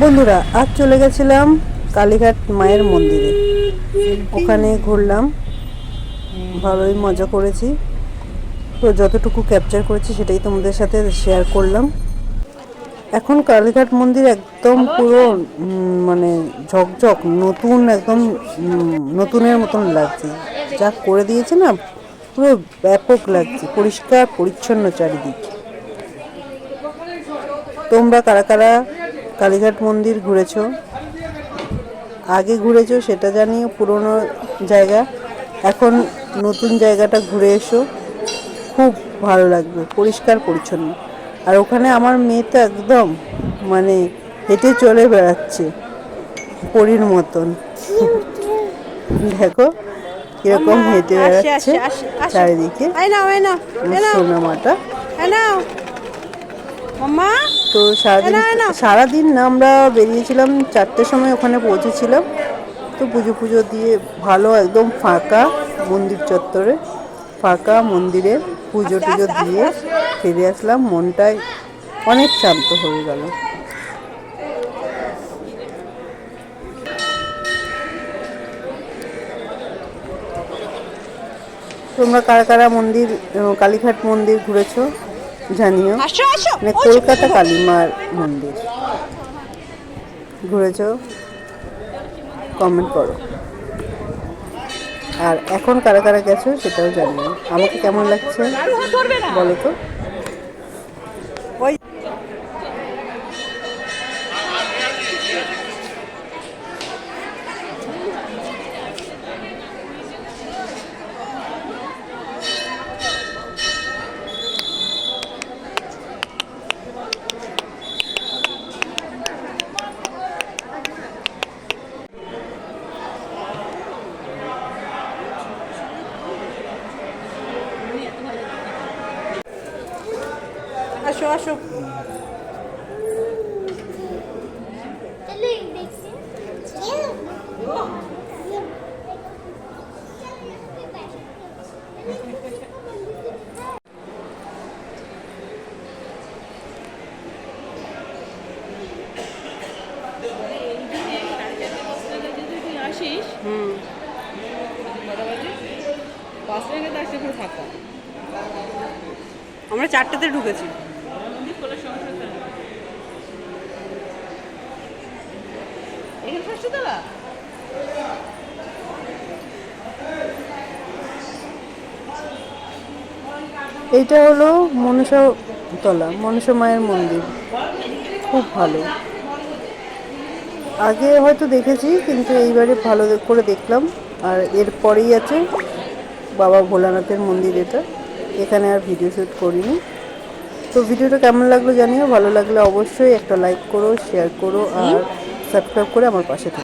বন্ধুরা আজ চলে গেছিলাম কালীঘাট মায়ের মন্দিরে। ওখানে ঘুরলাম, ভালোই মজা করেছি। তো যতটুকু ক্যাপচার করেছি সেটাই তোমাদের সাথে শেয়ার করলাম। এখন কালীঘাট মন্দির একদম পুরো মানে ঝকঝক নতুন, একদম নতুনের মতন লাগছে। যা করে দিয়েছে না, পুরো ব্যাপক লাগছে, পরিষ্কার পরিচ্ছন্ন চারিদিক। তোমরা কারা কারা কালীঘাট মন্দির ঘুরেছো, আগে ঘুরেছো সেটা জানিও। পুরনো জায়গা, এখন নতুন জায়গাটা ঘুরে এসো, খুব ভালো লাগবে, পরিষ্কার পরিচ্ছন্ন। আর ওখানে আমার মেয়ে তো একদম মানে হেঁটে চলে বেড়াচ্ছে পরীর মতন। দেখো কিরকম হেঁটে বেড়াচ্ছে চারিদিকে সোনামাটা। তো সারাদিন না আমরা বেরিয়েছিলাম 4টের সময়, ওখানে পৌঁছেছিলাম। তো পুজো দিয়ে ভালো, একদম ফাঁকা মন্দির চত্বরে, ফাঁকা মন্দিরে পুজো দিয়ে ফিরে আসলাম। মনটাই অনেক শান্ত হয়ে গেল। তোমরা কারা কারা মন্দির, কালীঘাট মন্দির ঘুরেছো জানিও। মানে কলকাতা কালীমার মন্দির ঘুরেছো, কমেন্ট করো। আর এখন কারা কারা গেছো সেটাও জানিও। আমাকে কেমন লাগছে বলো তো। আসো আসো। আমরা 4টেতে ঢুকেছি। এইটা হলো মনসা তলা, মনসা মায়ের মন্দির, খুব ভালো। আগে হয়তো দেখেছি, কিন্তু এইবারে ভালো করে দেখলাম। আর এরপরেই আছে বাবা ভোলানাথের মন্দির। এখানে আর ভিডিও শ্যুট করিনি। তো ভিডিওটা কেমন লাগলো জানিও। ভালো লাগলে অবশ্যই একটা লাইক করো, শেয়ার করো আর সাবস্ক্রাইব করে আমার পাশে থাকো।